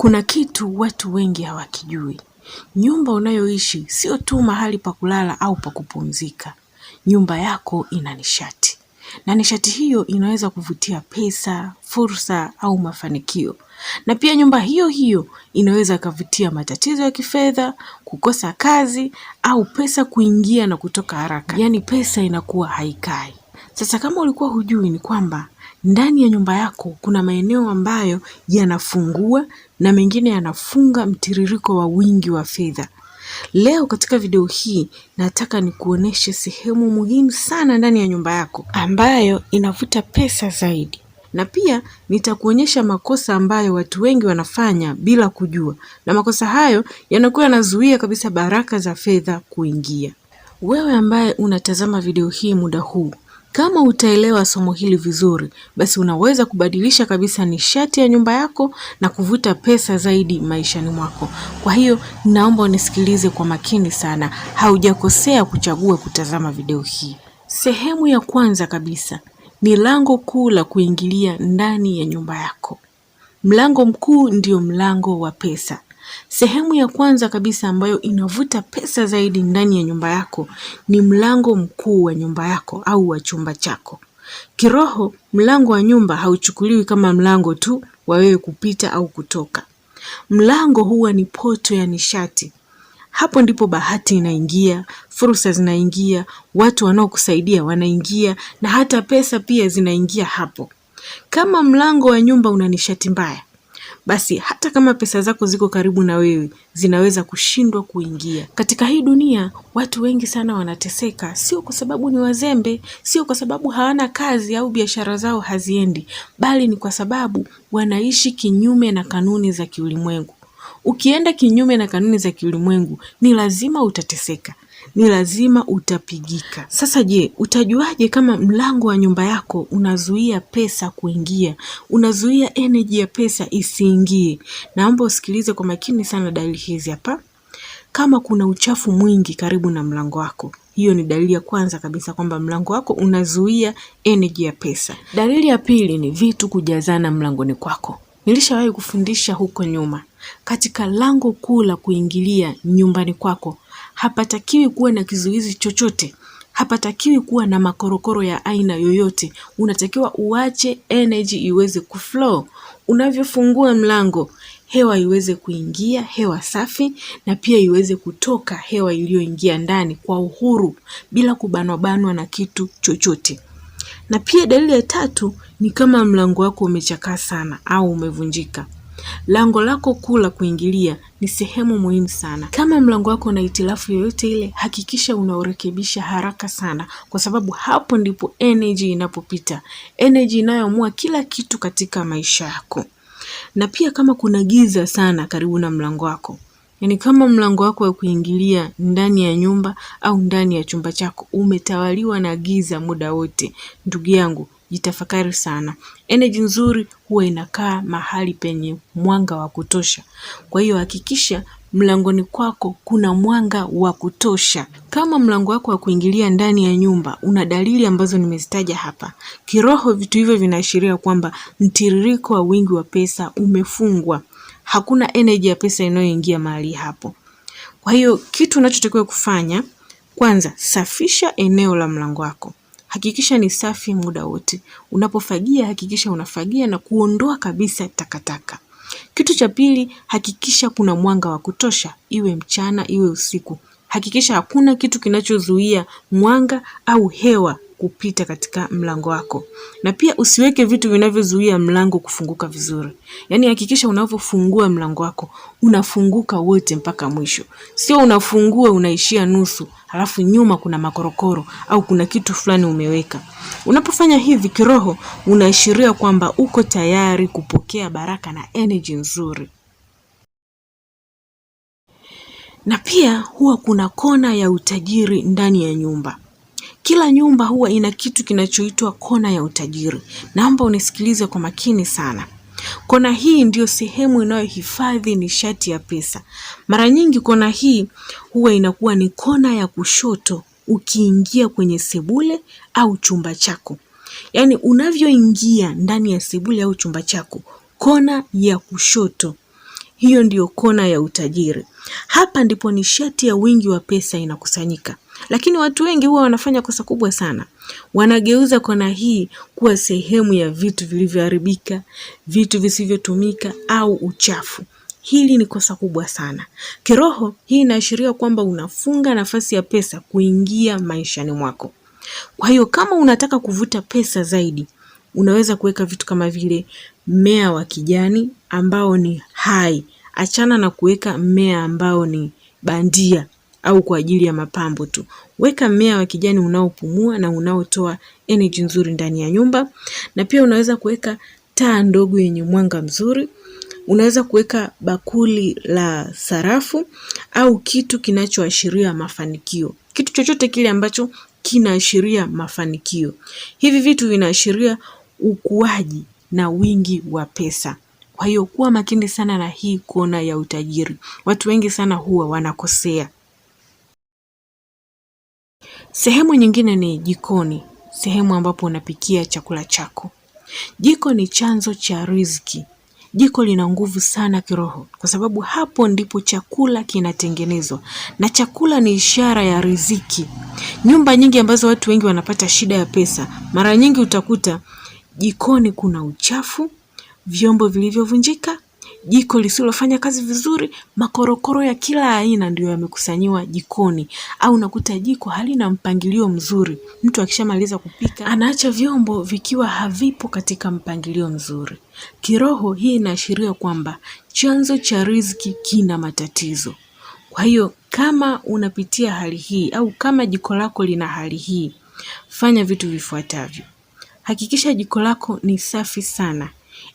Kuna kitu watu wengi hawakijui. Nyumba unayoishi sio tu mahali pa kulala au pa kupumzika. Nyumba yako ina nishati. Na nishati hiyo inaweza kuvutia pesa, fursa au mafanikio. Na pia nyumba hiyo hiyo inaweza kuvutia matatizo ya kifedha, kukosa kazi au pesa kuingia na kutoka haraka. Yaani pesa inakuwa haikai. Sasa kama ulikuwa hujui ni kwamba ndani ya nyumba yako kuna maeneo ambayo yanafungua na mengine yanafunga mtiririko wa wingi wa fedha. Leo katika video hii nataka nikuoneshe sehemu muhimu sana ndani ya nyumba yako ambayo inavuta pesa zaidi. Na pia nitakuonyesha makosa ambayo watu wengi wanafanya bila kujua. Na makosa hayo yanakuwa yanazuia kabisa baraka za fedha kuingia. Wewe ambaye unatazama video hii muda huu, kama utaelewa somo hili vizuri, basi unaweza kubadilisha kabisa nishati ya nyumba yako na kuvuta pesa zaidi maishani mwako. Kwa hiyo, naomba unisikilize kwa makini sana. Haujakosea kuchagua kutazama video hii. Sehemu ya kwanza kabisa ni lango kuu la kuingilia ndani ya nyumba yako. Mlango mkuu ndio mlango wa pesa. Sehemu ya kwanza kabisa ambayo inavuta pesa zaidi ndani ya nyumba yako ni mlango mkuu wa nyumba yako au wa chumba chako. Kiroho, mlango wa nyumba hauchukuliwi kama mlango tu wa wewe kupita au kutoka. Mlango huwa ni poto ya nishati. Hapo ndipo bahati inaingia, fursa zinaingia, watu wanaokusaidia wanaingia na hata pesa pia zinaingia hapo. Kama mlango wa nyumba una nishati mbaya, basi hata kama pesa zako ziko karibu na wewe, zinaweza kushindwa kuingia. Katika hii dunia, watu wengi sana wanateseka, sio kwa sababu ni wazembe, sio kwa sababu hawana kazi au biashara zao haziendi, bali ni kwa sababu wanaishi kinyume na kanuni za kiulimwengu. Ukienda kinyume na kanuni za kiulimwengu, ni lazima utateseka. Ni lazima utapigika. Sasa je, utajuaje kama mlango wa nyumba yako unazuia pesa kuingia? Unazuia energy ya pesa isiingie? Naomba usikilize kwa makini sana dalili hizi hapa. Kama kuna uchafu mwingi karibu na mlango wako, hiyo ni dalili ya kwanza kabisa kwamba mlango wako unazuia energy ya pesa. Dalili ya pili ni vitu kujazana mlangoni kwako. Nilishawahi kufundisha huko nyuma. Katika lango kuu la kuingilia nyumbani kwako, hapatakiwi kuwa na kizuizi chochote. Hapatakiwi kuwa na makorokoro ya aina yoyote. Unatakiwa uache energy iweze kuflow. Unavyofungua mlango, hewa iweze kuingia, hewa safi, na pia iweze kutoka hewa iliyoingia ndani kwa uhuru bila kubanwa na kitu chochote. Na pia dalili ya tatu ni kama mlango wako umechakaa sana au umevunjika. Lango lako kuu la kuingilia ni sehemu muhimu sana. Kama mlango wako una hitilafu yoyote ile, hakikisha unaurekebisha haraka sana, kwa sababu hapo ndipo energy inapopita. Energy inayoamua kila kitu katika maisha yako. Na pia kama kuna giza sana karibu na mlango wako, yaani kama mlango wako wa kuingilia ndani ya nyumba au ndani ya chumba chako umetawaliwa na giza muda wote, ndugu yangu, jitafakari sana. Energy nzuri huwa inakaa mahali penye mwanga wa kutosha. Kwa hiyo hakikisha mlangoni kwako kuna mwanga wa kutosha. Kama mlango wako wa kuingilia ndani ya nyumba una dalili ambazo nimezitaja hapa, kiroho vitu hivyo vinaashiria kwamba mtiririko wa wingi wa pesa umefungwa. Hakuna energy ya pesa inayoingia mahali hapo. Kwa hiyo kitu unachotakiwa kufanya, kwanza safisha eneo la mlango wako. Hakikisha ni safi muda wote. Unapofagia hakikisha unafagia na kuondoa kabisa takataka. Kitu cha pili, hakikisha kuna mwanga wa kutosha, iwe mchana iwe usiku. Hakikisha hakuna kitu kinachozuia mwanga au hewa kupita katika mlango wako. Na pia usiweke vitu vinavyozuia mlango kufunguka vizuri. Yaani hakikisha unapofungua mlango wako unafunguka wote mpaka mwisho. Sio unafungua unaishia nusu, halafu nyuma kuna makorokoro au kuna kitu fulani umeweka. Unapofanya hivi kiroho, unaashiria kwamba uko tayari kupokea baraka na energy nzuri. Na pia huwa kuna kona ya utajiri ndani ya nyumba. Kila nyumba huwa ina kitu kinachoitwa kona ya utajiri. Naomba unisikilize kwa makini sana. Kona hii ndio sehemu inayohifadhi nishati ya pesa. Mara nyingi kona hii huwa inakuwa ni kona ya kushoto ukiingia kwenye sebule au chumba chako. Yaani unavyoingia ndani ya sebule au chumba chako, kona ya kushoto, Hiyo ndiyo kona ya utajiri. Hapa ndipo nishati ya wingi wa pesa inakusanyika. Lakini watu wengi huwa wanafanya kosa kubwa sana. Wanageuza kona hii kuwa sehemu ya vitu vilivyoharibika, vitu visivyotumika au uchafu. Hili ni kosa kubwa sana. Kiroho, hii inaashiria kwamba unafunga nafasi ya pesa kuingia maishani mwako. Kwa hiyo kama unataka kuvuta pesa zaidi, unaweza kuweka vitu kama vile mmea wa kijani ambao ni hai. Achana na kuweka mmea ambao ni bandia au kwa ajili ya mapambo tu. Weka mmea wa kijani unaopumua na unaotoa energy nzuri ndani ya nyumba. Na pia unaweza kuweka taa ndogo yenye mwanga mzuri. Unaweza kuweka bakuli la sarafu au kitu kinachoashiria mafanikio. Kitu chochote kile ambacho kinaashiria mafanikio. Hivi vitu vinaashiria ukuaji na wingi wa pesa. Kwa hiyo kuwa makini sana na hii kona ya utajiri. Watu wengi sana huwa wanakosea. Sehemu nyingine ni jikoni, sehemu ambapo unapikia chakula chako. Jiko ni chanzo cha riziki. Jiko lina nguvu sana kiroho kwa sababu hapo ndipo chakula kinatengenezwa, na chakula ni ishara ya riziki. Nyumba nyingi ambazo watu wengi wanapata shida ya pesa, mara nyingi utakuta jikoni kuna uchafu, vyombo vilivyovunjika, jiko lisilofanya kazi vizuri, makorokoro ya kila aina ndio yamekusanyiwa jikoni. Au unakuta jiko halina mpangilio mzuri. Mtu akishamaliza kupika anaacha vyombo vikiwa havipo katika mpangilio mzuri. Kiroho hii inaashiria kwamba chanzo cha riziki kina matatizo. Kwa hiyo kama unapitia hali hii au kama jiko lako lina hali hii, fanya vitu vifuatavyo. Hakikisha jiko lako ni safi sana.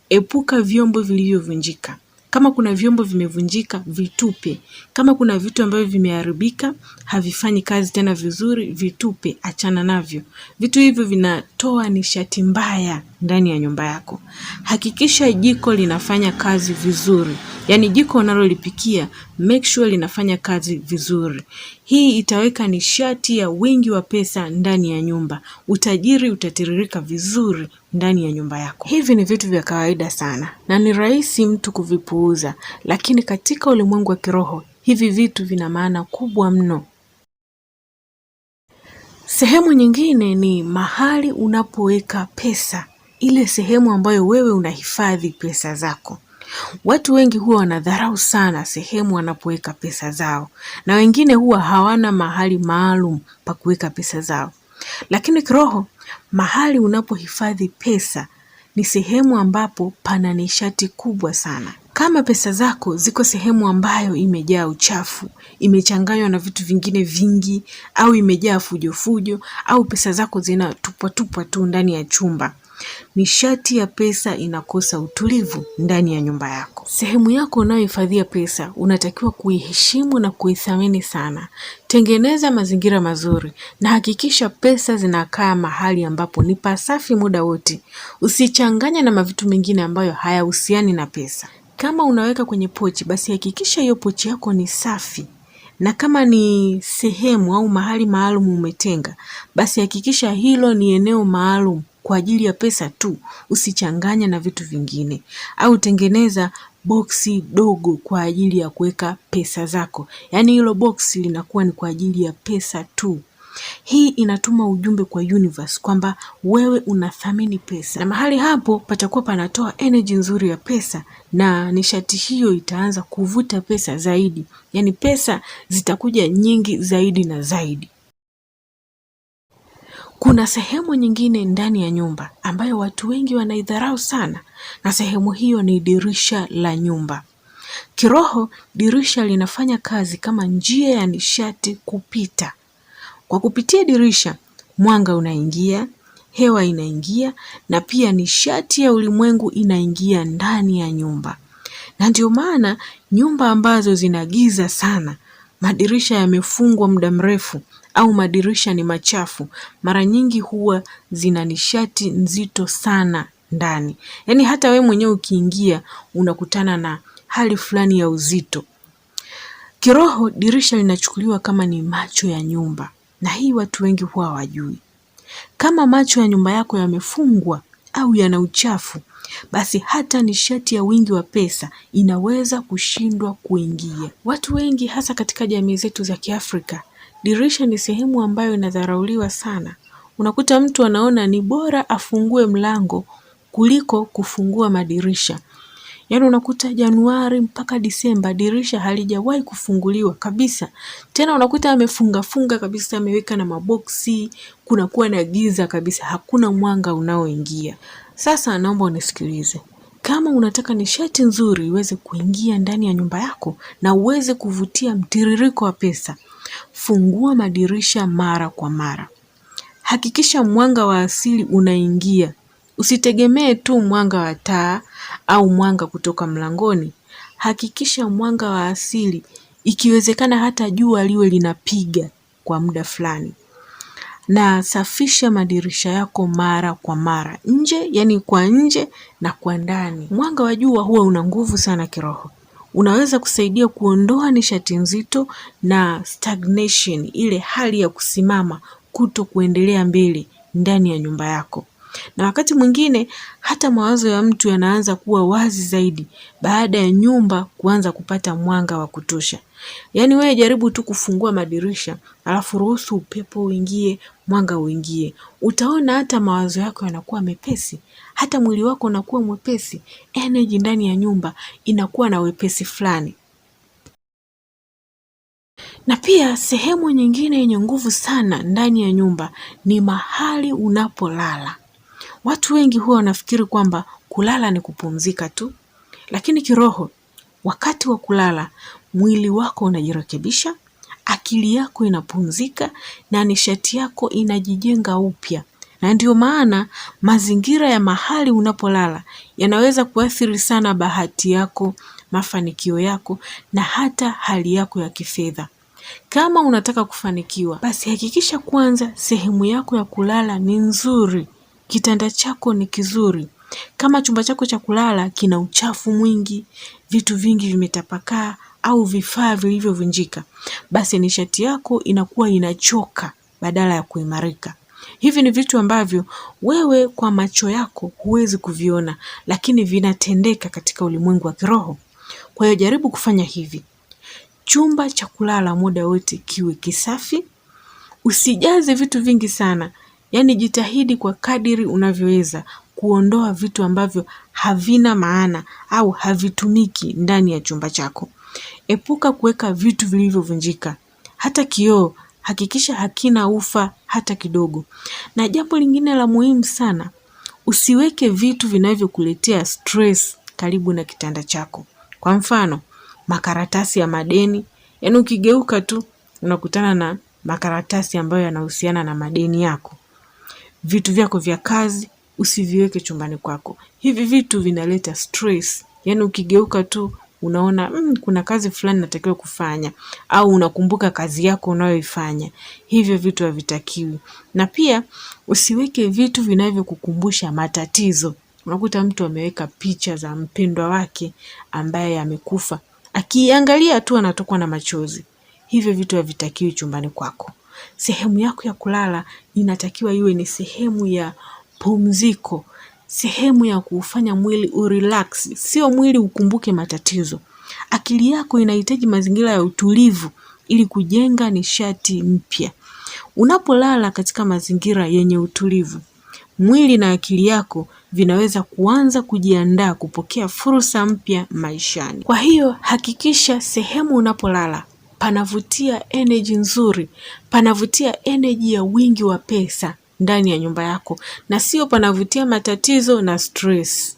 Epuka vyombo vilivyovunjika. Kama kuna vyombo vimevunjika, vitupe. Kama kuna vitu ambavyo vimeharibika, havifanyi kazi tena vizuri, vitupe, achana navyo. Vitu hivyo vinatoa nishati mbaya ndani ya nyumba yako. Hakikisha jiko linafanya kazi vizuri. Yaani jiko unalolipikia, make sure linafanya kazi vizuri. Hii itaweka nishati ya wingi wa pesa ndani ya nyumba. Utajiri utatiririka vizuri ndani ya nyumba yako. Hivi ni vitu vya kawaida sana na ni rahisi mtu kuvipuuza, lakini katika ulimwengu wa kiroho hivi vitu vina maana kubwa mno. Sehemu nyingine ni mahali unapoweka pesa, ile sehemu ambayo wewe unahifadhi pesa zako. Watu wengi huwa wanadharau sana sehemu wanapoweka pesa zao, na wengine huwa hawana mahali maalum pa kuweka pesa zao. Lakini kiroho, mahali unapohifadhi pesa ni sehemu ambapo pana nishati kubwa sana. Kama pesa zako ziko sehemu ambayo imejaa uchafu, imechanganywa na vitu vingine vingi, au imejaa fujo, au pesa zako zinatupwa tu ndani ya chumba, nishati ya pesa inakosa utulivu ndani ya nyumba yako. Sehemu yako unayohifadhia pesa unatakiwa kuiheshimu na kuithamini sana. Tengeneza mazingira mazuri na hakikisha pesa zinakaa mahali ambapo ni pasafi muda wote. Usichanganye na mavitu mengine ambayo hayahusiani na pesa. Kama unaweka kwenye pochi, basi hakikisha hiyo pochi yako ni safi. Na kama ni sehemu au mahali maalum umetenga, basi hakikisha hilo ni eneo maalum kwa ajili ya pesa tu, usichanganye na vitu vingine. Au tengeneza boksi dogo kwa ajili ya kuweka pesa zako. Yaani hilo boksi linakuwa ni kwa ajili ya pesa tu. Hii inatuma ujumbe kwa universe kwamba wewe unathamini pesa. Na mahali hapo patakuwa panatoa energy nzuri ya pesa, na nishati hiyo itaanza kuvuta pesa zaidi. Yaani pesa zitakuja nyingi zaidi na zaidi. Kuna sehemu nyingine ndani ya nyumba ambayo watu wengi wanaidharau sana, na sehemu hiyo ni dirisha la nyumba. Kiroho, dirisha linafanya kazi kama njia ya nishati kupita. Kwa kupitia dirisha, mwanga unaingia, hewa inaingia, na pia nishati ya ulimwengu inaingia ndani ya nyumba. Na ndio maana nyumba ambazo zina giza sana, madirisha yamefungwa muda mrefu, au madirisha ni machafu, mara nyingi huwa zina nishati nzito sana ndani. Yaani hata we mwenyewe ukiingia unakutana na hali fulani ya uzito. Kiroho, dirisha linachukuliwa kama ni macho ya nyumba, na hii watu wengi huwa hawajui. Kama macho ya nyumba yako yamefungwa au yana uchafu, basi hata nishati ya wingi wa pesa inaweza kushindwa kuingia. Watu wengi hasa katika jamii zetu za Kiafrika, dirisha ni sehemu ambayo inadharauliwa sana. Unakuta mtu anaona ni bora afungue mlango kuliko kufungua madirisha. Yaani unakuta Januari mpaka Disemba dirisha halijawahi kufunguliwa kabisa. Tena unakuta amefunga kabisa, ameweka na maboksi, kunakuwa na giza kabisa, hakuna mwanga unaoingia. Sasa naomba unisikilize. Kama unataka nishati nzuri iweze kuingia ndani ya nyumba yako na uweze kuvutia mtiririko wa pesa, fungua madirisha mara kwa mara. Hakikisha mwanga wa asili unaingia. Usitegemee tu mwanga wa taa au mwanga kutoka mlangoni. Hakikisha mwanga wa asili, ikiwezekana hata jua liwe linapiga kwa muda fulani. Na safisha madirisha yako mara kwa mara, nje, yani kwa nje na kwa ndani. Mwanga wa jua huwa una nguvu sana kiroho. Unaweza kusaidia kuondoa nishati nzito na stagnation, ile hali ya kusimama, kuto kuendelea mbele ndani ya nyumba yako. Na wakati mwingine hata mawazo ya mtu yanaanza kuwa wazi zaidi baada ya nyumba kuanza kupata mwanga wa kutosha. Yaani wewe jaribu tu kufungua madirisha, alafu ruhusu upepo uingie, mwanga uingie. Utaona hata mawazo yako yanakuwa mepesi, hata mwili wako unakuwa mwepesi, energy ndani ya nyumba inakuwa na wepesi fulani. Na pia sehemu nyingine yenye nguvu sana ndani ya nyumba ni mahali unapolala. Watu wengi huwa wanafikiri kwamba kulala ni kupumzika tu, lakini kiroho, wakati wa kulala, mwili wako unajirekebisha, akili yako inapumzika na nishati yako inajijenga upya. Na ndio maana mazingira ya mahali unapolala yanaweza kuathiri sana bahati yako, mafanikio yako na hata hali yako ya kifedha. Kama unataka kufanikiwa, basi hakikisha kwanza sehemu yako ya kulala ni nzuri. Kitanda chako ni kizuri. Kama chumba chako cha kulala kina uchafu mwingi, vitu vingi vimetapakaa au vifaa vilivyovunjika, basi nishati yako inakuwa inachoka badala ya kuimarika. Hivi ni vitu ambavyo wewe kwa macho yako huwezi kuviona, lakini vinatendeka katika ulimwengu wa kiroho. Kwa hiyo jaribu kufanya hivi. Chumba cha kulala muda wote kiwe kisafi. Usijaze vitu vingi sana. Yaani jitahidi kwa kadiri unavyoweza kuondoa vitu ambavyo havina maana au havitumiki ndani ya chumba chako. Epuka kuweka vitu vilivyovunjika. Hata kioo, hakikisha hakina ufa hata kidogo. Na jambo lingine la muhimu sana, usiweke vitu vinavyokuletea stress karibu na kitanda chako. Kwa mfano, makaratasi ya madeni, yaani ukigeuka tu unakutana na makaratasi ambayo yanahusiana na madeni yako. Vitu vyako vya kazi usiviweke chumbani kwako. Hivi vitu vinaleta stress. Yaani ukigeuka tu unaona kuna kazi fulani natakiwa kufanya, au unakumbuka kazi yako unayoifanya. Hivyo vitu havitakiwi. Na pia usiweke vitu vinavyokukumbusha matatizo. Unakuta mtu ameweka picha za mpendwa wake ambaye amekufa, akiangalia tu anatokwa na machozi. Hivyo vitu havitakiwi chumbani kwako. Sehemu yako ya kulala inatakiwa iwe ni sehemu ya pumziko, sehemu ya kufanya mwili urelax, sio mwili ukumbuke matatizo. Akili yako inahitaji mazingira ya utulivu ili kujenga nishati mpya. Unapolala katika mazingira yenye utulivu, mwili na akili yako vinaweza kuanza kujiandaa kupokea fursa mpya maishani. Kwa hiyo hakikisha sehemu unapolala panavutia energy nzuri, panavutia energy ya wingi wa pesa ndani ya nyumba yako, na sio panavutia matatizo na stress.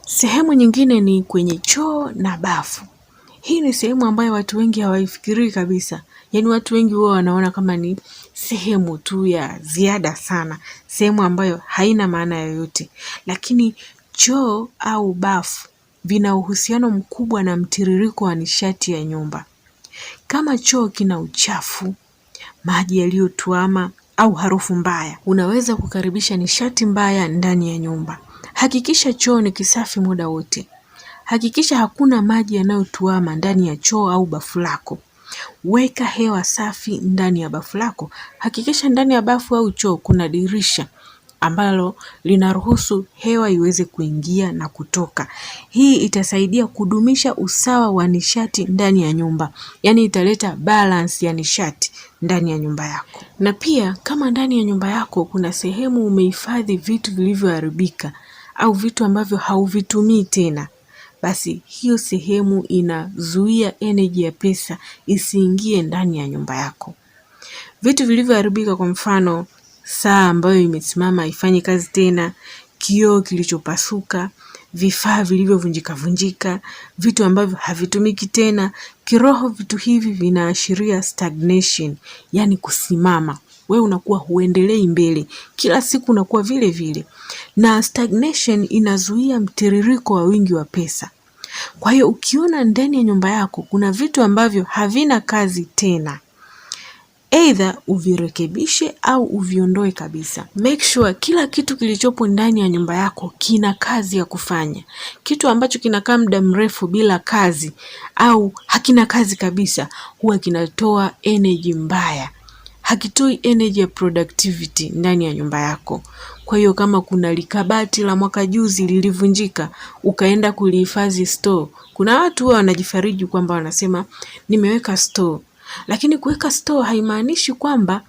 Sehemu nyingine ni kwenye choo na bafu. Hii ni sehemu ambayo watu wengi hawaifikirii kabisa. Yaani watu wengi huwa wanaona kama ni sehemu tu ya ziada sana, sehemu ambayo haina maana yoyote. Lakini choo au bafu vina uhusiano mkubwa na mtiririko wa nishati ya nyumba. Kama choo kina uchafu, maji yaliyotuama au harufu mbaya, unaweza kukaribisha nishati mbaya ndani ya nyumba. Hakikisha choo ni kisafi muda wote. Hakikisha hakuna maji yanayotuama ndani ya choo au bafu lako. Weka hewa safi ndani ya bafu lako. Hakikisha ndani ya bafu au choo kuna dirisha. ambalo linaruhusu hewa iweze kuingia na kutoka. Hii itasaidia kudumisha usawa wa nishati ndani ya nyumba, yaani italeta balance ya nishati ndani ya nyumba yako. Na pia kama ndani ya nyumba yako kuna sehemu umehifadhi vitu vilivyoharibika au vitu ambavyo hauvitumii tena, basi hiyo sehemu inazuia energy ya pesa isiingie ndani ya nyumba yako. Vitu vilivyoharibika, kwa mfano saa ambayo imesimama haifanyi kazi tena, kioo kilichopasuka, vifaa vilivyovunjika, vitu ambavyo havitumiki tena. Kiroho vitu hivi vinaashiria stagnation, yani kusimama. Wewe unakuwa huendelei mbele, kila siku unakuwa vile vile. Na stagnation inazuia mtiririko wa wingi wa pesa. Kwa hiyo ukiona ndani ya nyumba yako kuna vitu ambavyo havina kazi tena, either uvirekebishe au uviondoe kabisa. Make sure kila kitu kilichopo ndani ya nyumba yako kina kazi ya kufanya. Kitu ambacho kinakaa muda mrefu bila kazi au hakina kazi kabisa, huwa kinatoa energy mbaya. Hakitoi energy ya productivity ndani ya nyumba yako. Kwa hiyo kama kuna likabati la mwaka juzi lilivunjika, ukaenda kulihifadhi store. Kuna watu huwa wanajifariji kwamba wanasema nimeweka store. Lakini kuweka store haimaanishi kwamba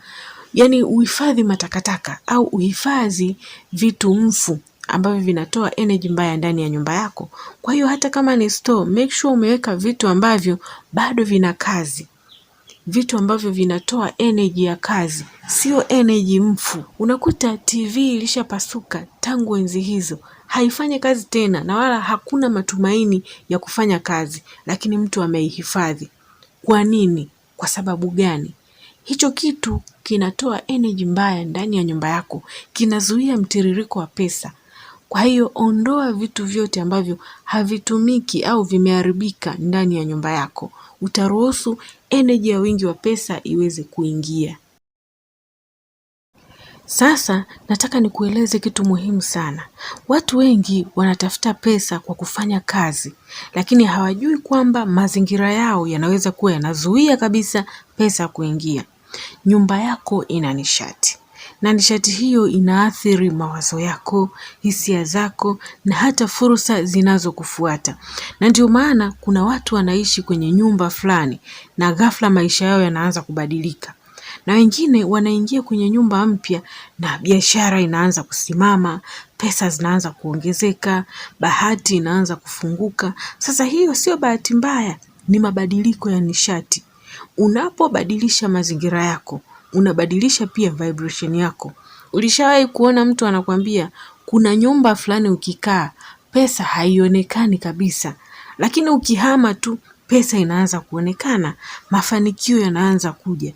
yani uhifadhi matakataka au uhifadhi vitu mfu ambavyo vinatoa energy mbaya ndani ya nyumba yako. Kwa hiyo hata kama ni store, make sure umeweka vitu ambavyo bado vina kazi. Vitu ambavyo vinatoa energy ya kazi, sio energy mfu. Unakuta TV ilishapasuka tangu enzi hizo, haifanyi kazi tena na wala hakuna matumaini ya kufanya kazi, lakini mtu ameihifadhi. Kwa nini? Kwa sababu gani? Hicho kitu kinatoa energy mbaya ndani ya nyumba yako, kinazuia mtiririko wa pesa. Kwa hiyo ondoa vitu vyote ambavyo havitumiki au vimeharibika ndani ya nyumba yako. Utaruhusu energy ya wingi wa pesa iweze kuingia. Sasa nataka nikueleze kitu muhimu sana. Watu wengi wanatafuta pesa kwa kufanya kazi, lakini hawajui kwamba mazingira yao yanaweza kuwa yanazuia kabisa pesa kuingia. Nyumba yako ina nishati, na nishati hiyo inaathiri mawazo yako, hisia zako na hata fursa zinazokufuata. Na ndio maana kuna watu wanaishi kwenye nyumba fulani na ghafla maisha yao yanaanza kubadilika. Na wengine wanaingia kwenye nyumba mpya na biashara inaanza kusimama, pesa zinaanza kuongezeka, bahati inaanza kufunguka. Sasa hiyo sio bahati mbaya, ni mabadiliko ya nishati. Unapobadilisha mazingira yako, unabadilisha pia vibration yako. Ulishawahi kuona mtu anakuambia kuna nyumba fulani ukikaa pesa haionekani kabisa, lakini ukihama tu pesa inaanza kuonekana, mafanikio yanaanza kuja.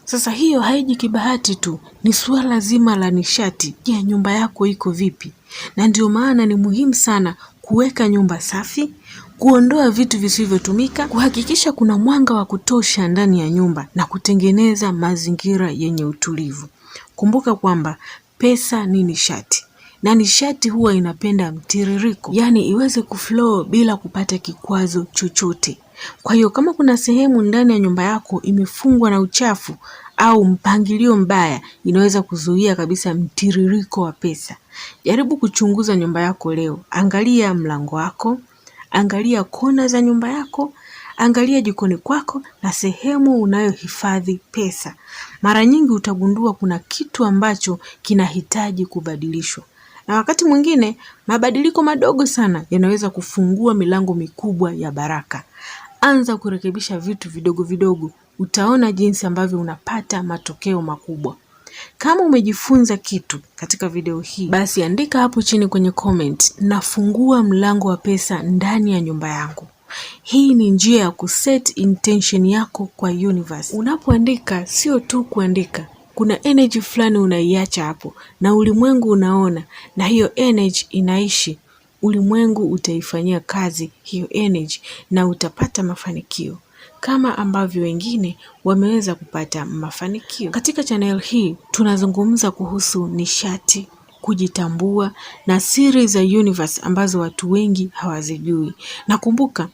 Sasa hiyo haiji kibahati tu, ni suala zima la nishati. Je, nyumba yako iko vipi? Na ndio maana ni muhimu sana kuweka nyumba safi, kuondoa vitu visivyotumika, kuhakikisha kuna mwanga wa kutosha ndani ya nyumba na kutengeneza mazingira yenye utulivu. Kumbuka kwamba pesa ni nishati, na nishati huwa inapenda mtiririko, yani iweze kuflow bila kupata kikwazo chochote. Kwa hiyo kama kuna sehemu ndani ya nyumba yako imefungwa na uchafu au mpangilio mbaya, inaweza kuzuia kabisa mtiririko wa pesa. Jaribu kuchunguza nyumba yako leo. Angalia mlango wako, angalia kona za nyumba yako, angalia jikoni kwako na sehemu unayohifadhi pesa. Mara nyingi utagundua kuna kitu ambacho kinahitaji kubadilishwa. Na wakati mwingine mabadiliko madogo sana yanaweza kufungua milango mikubwa ya baraka. Anza kurekebisha vitu vidogo vidogo, utaona jinsi ambavyo unapata matokeo makubwa. Kama umejifunza kitu katika video hii, basi andika hapo chini kwenye comment, nafungua mlango wa pesa ndani ya nyumba yangu. Hii ni njia ya kuset intention yako kwa universe. Unapoandika sio tu kuandika, kuna energy fulani unaiacha hapo na ulimwengu unaona, na hiyo energy inaishi. Ulimwengu utaifanyia kazi hiyo energy na utapata mafanikio kama ambavyo wengine wameweza kupata mafanikio. Katika channel hii tunazungumza kuhusu nishati, kujitambua na siri za universe ambazo watu wengi hawazijui. Na kumbuka,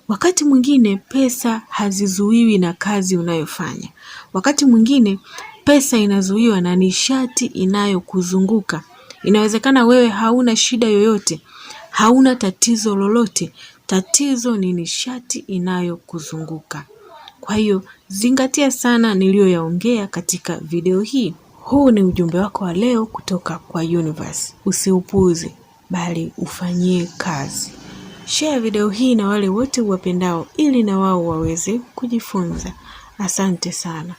wakati mwingine pesa hazizuiwi na kazi unayofanya. Wakati mwingine pesa inazuiwa na nishati inayokuzunguka. Inawezekana wewe hauna shida yoyote, hauna tatizo lolote. Tatizo ni nishati inayokuzunguka. Kwa hiyo zingatia sana niliyoyaongea katika video hii. Huu ni ujumbe wako wa leo kutoka kwa Universe. Usiupuuze, bali ufanyie kazi. Share video hii na wale wote uwapendao ili na wao waweze kujifunza. Asante sana.